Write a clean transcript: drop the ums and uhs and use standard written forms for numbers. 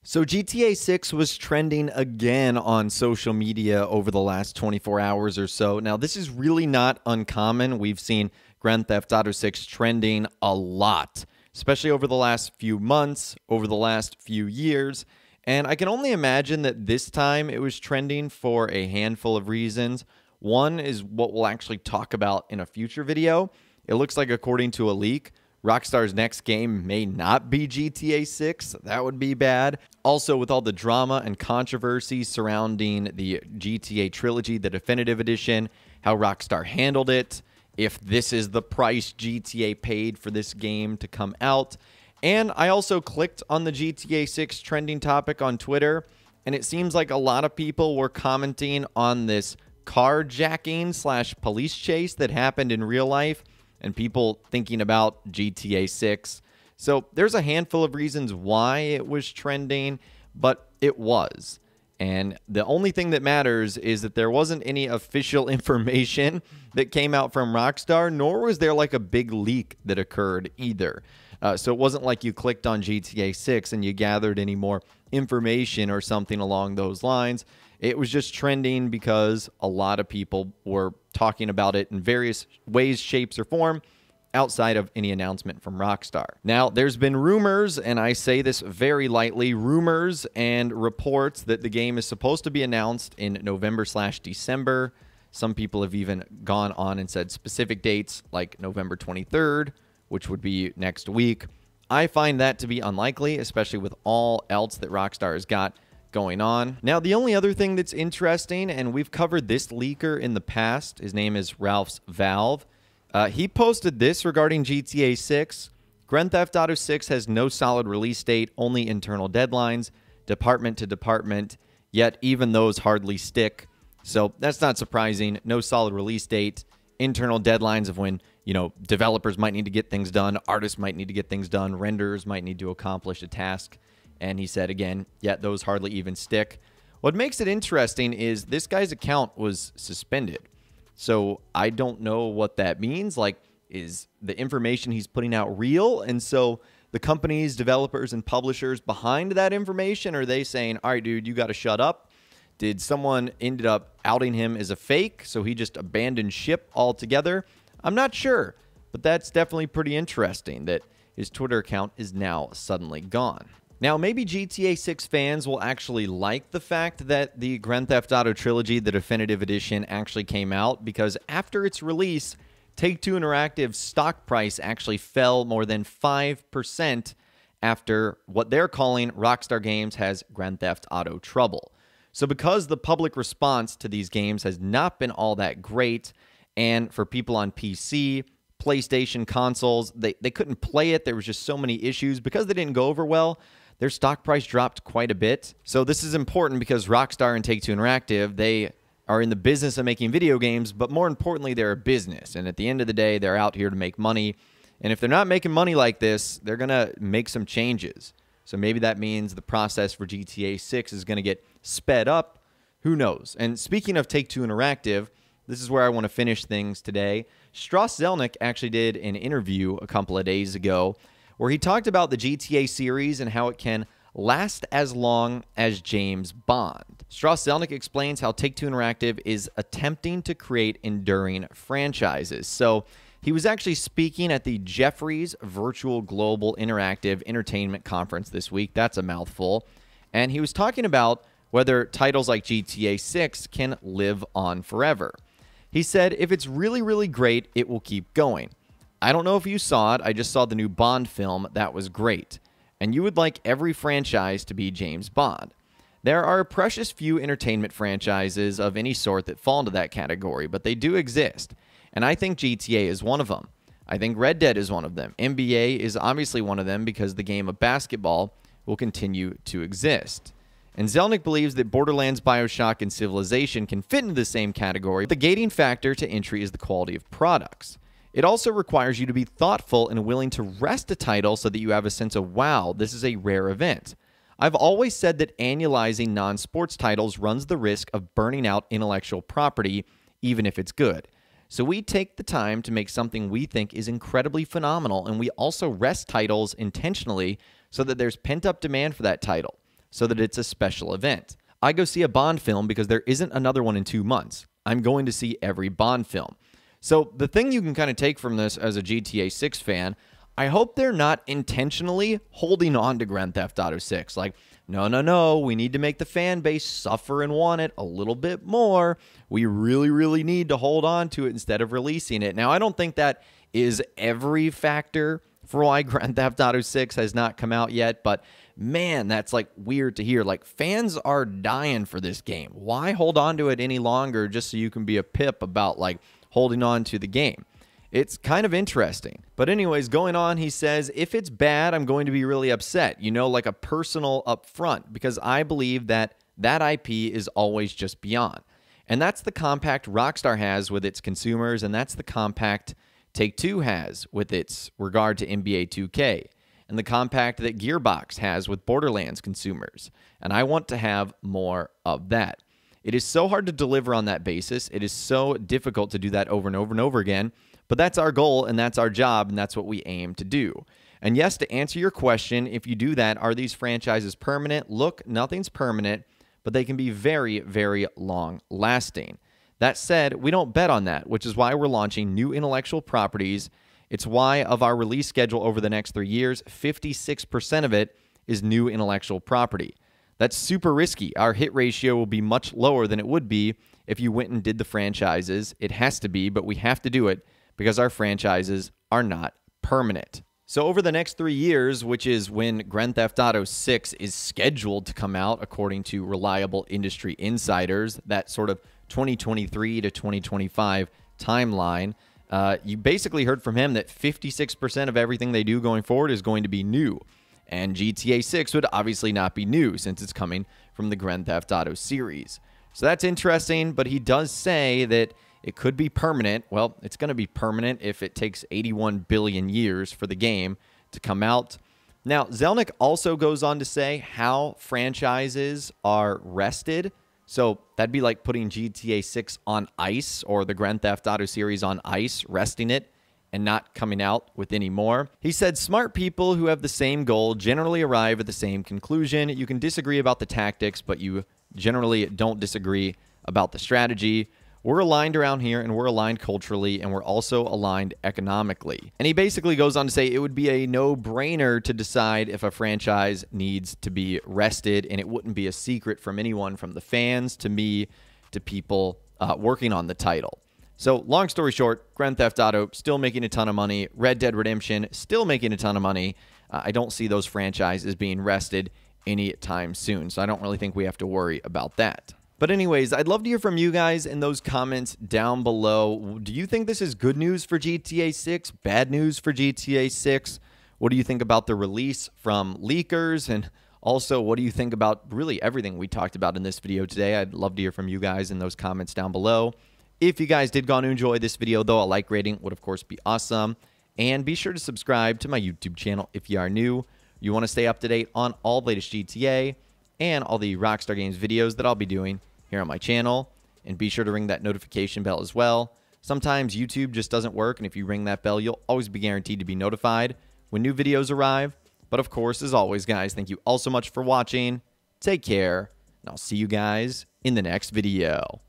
So GTA 6 was trending again on social media over the last 24 hours or so. Now, this is really not uncommon. We've seen Grand Theft Auto 6 trending a lot, especially over the last few months, over the last few years. And I can only imagine that this time it was trending for a handful of reasons. One is what we'll actually talk about in a future video. It looks like, according to a leak, Rockstar's next game may not be GTA 6. That would be bad. Also, with all the drama and controversy surrounding the GTA trilogy, the definitive edition, how Rockstar handled it, if this is the price GTA paid for this game to come out. And I also clicked on the GTA 6 trending topic on Twitter, and it seems like a lot of people were commenting on this carjacking / police chase that happened in real life, and people thinking about GTA 6. So there's a handful of reasons why it was trending, but it was. And the only thing that matters is that there wasn't any official information that came out from Rockstar, nor was there like a big leak that occurred either. So it wasn't like you clicked on GTA 6 and you gathered any more information or something along those lines. It was just trending because a lot of people were talking about it in various ways, shapes, or form outside of any announcement from Rockstar. Now, there's been rumors, and I say this very lightly, rumors and reports that the game is supposed to be announced in November/December. Some people have even gone on and said specific dates like November 23rd, which would be next week. I find that to be unlikely, especially with all else that Rockstar has got going on. Now, the only other thing that's interesting, and we've covered this leaker in the past, his name is Ralph's Valve. He posted this regarding GTA 6. Grand Theft Auto 6 has no solid release date, only internal deadlines, department to department, yet even those hardly stick. So that's not surprising. No solid release date, internal deadlines of when, developers might need to get things done, artists might need to get things done, renderers might need to accomplish a task. And he said again, yet those hardly even stick. What makes it interesting is this guy's account was suspended. So I don't know what that means. Like, is the information he's putting out real? And so the companies, developers, and publishers behind that information, are they saying, all right, dude, you got to shut up? Did someone ended up outing him as a fake, so he just abandoned ship altogether? I'm not sure, but that's definitely pretty interesting that his Twitter account is now suddenly gone. Now, maybe GTA 6 fans will actually like the fact that the Grand Theft Auto trilogy, the definitive edition, actually came out, because after its release, Take-Two Interactive's stock price actually fell more than 5% after what they're calling Rockstar Games has Grand Theft Auto trouble. So because the public response to these games has not been all that great, and for people on PC, PlayStation consoles, they couldn't play it. There was just so many issues. Because they didn't go over well, their stock price dropped quite a bit. So this is important because Rockstar and Take-Two Interactive, they are in the business of making video games, but more importantly, they're a business. And at the end of the day, they're out here to make money. And if they're not making money like this, they're going to make some changes. So maybe that means the process for GTA 6 is going to get sped up. Who knows? And speaking of Take-Two Interactive, this is where I want to finish things today. Strauss Zelnick actually did an interview a couple of days ago where he talked about the GTA series and how it can last as long as James Bond. Strauss Zelnick explains how Take-Two Interactive is attempting to create enduring franchises. So he was actually speaking at the Jefferies Virtual Global Interactive Entertainment Conference this week. That's a mouthful. And he was talking about whether titles like GTA 6 can live on forever. He said, if it's really, really great, it will keep going. I don't know if you saw it. I just saw the new Bond film. That was great. And you would like every franchise to be James Bond. There are a precious few entertainment franchises of any sort that fall into that category, but they do exist. And I think GTA is one of them. I think Red Dead is one of them. NBA is obviously one of them because the game of basketball will continue to exist. And Zelnick believes that Borderlands, BioShock, and Civilization can fit into the same category. The gating factor to entry is the quality of products. It also requires you to be thoughtful and willing to rest a title so that you have a sense of, wow, this is a rare event. I've always said that annualizing non-sports titles runs the risk of burning out intellectual property, even if it's good. So we take the time to make something we think is incredibly phenomenal, and we also rest titles intentionally so that there's pent-up demand for that title. so that it's a special event. I go see a Bond film because there isn't another one in 2 months. I'm going to see every Bond film. So the thing you can kind of take from this as a GTA 6 fan, I hope they're not intentionally holding on to Grand Theft Auto 6. Like, no, we need to make the fan base suffer and want it a little bit more. We really need to hold on to it instead of releasing it. Now, I don't think that is every factor for why Grand Theft Auto 6 has not come out yet, but man, that's like weird to hear. Like, fans are dying for this game. Why hold on to it any longer just so you can be a pip about like holding on to the game? It's kind of interesting. But anyways, going on, he says, if it's bad, I'm going to be really upset, you know, like a personal upfront, because I believe that that IP is always just beyond. And that's the compact Rockstar has with its consumers, and that's the compact Take-Two has with its regard to NBA 2K, and the compact that Gearbox has with Borderlands consumers. And I want to have more of that. It is so hard to deliver on that basis. It is so difficult to do that over and over and over again. But that's our goal, and that's our job, and that's what we aim to do. And yes, to answer your question, if you do that, are these franchises permanent? Look, nothing's permanent, but they can be very long-lasting. That said, we don't bet on that, which is why we're launching new intellectual properties. It's why of our release schedule over the next 3 years, 56% of it is new intellectual property. That's super risky. Our hit ratio will be much lower than it would be if you went and did the franchises. It has to be, but we have to do it because our franchises are not permanent. So over the next 3 years, which is when Grand Theft Auto 6 is scheduled to come out, according to reliable industry insiders, that sort of 2023 to 2025 timeline, you basically heard from him that 56% of everything they do going forward is going to be new. And GTA 6 would obviously not be new since it's coming from the Grand Theft Auto series. So that's interesting, but he does say that it could be permanent. Well, it's going to be permanent if it takes 81 billion years for the game to come out. Now, Zelnick also goes on to say how franchises are rested. So that'd be like putting GTA 6 on ice or the Grand Theft Auto series on ice, resting it and not coming out with any more. He said, smart people who have the same goal generally arrive at the same conclusion. You can disagree about the tactics, but you generally don't disagree about the strategy. We're aligned around here, and we're aligned culturally, and we're also aligned economically. And he basically goes on to say it would be a no-brainer to decide if a franchise needs to be rested, and it wouldn't be a secret from anyone, from the fans to me to people working on the title. So long story short, Grand Theft Auto still making a ton of money. Red Dead Redemption still making a ton of money. I don't see those franchises being rested anytime soon, so I don't really think we have to worry about that. But anyways, I'd love to hear from you guys in those comments down below. Do you think this is good news for GTA 6? Bad news for GTA 6? What do you think about the release from leakers? And also, what do you think about really everything we talked about in this video today? I'd love to hear from you guys in those comments down below. If you guys did go on to enjoy this video, though, a like rating would, of course, be awesome. And be sure to subscribe to my YouTube channel if you are new. You want to stay up to date on all the latest GTA and all the Rockstar Games videos that I'll be doing here on my channel. And be sure to ring that notification bell as well. Sometimes YouTube just doesn't work, and if you ring that bell, you'll always be guaranteed to be notified when new videos arrive. But of course, as always, guys, thank you all so much for watching. Take care, and I'll see you guys in the next video.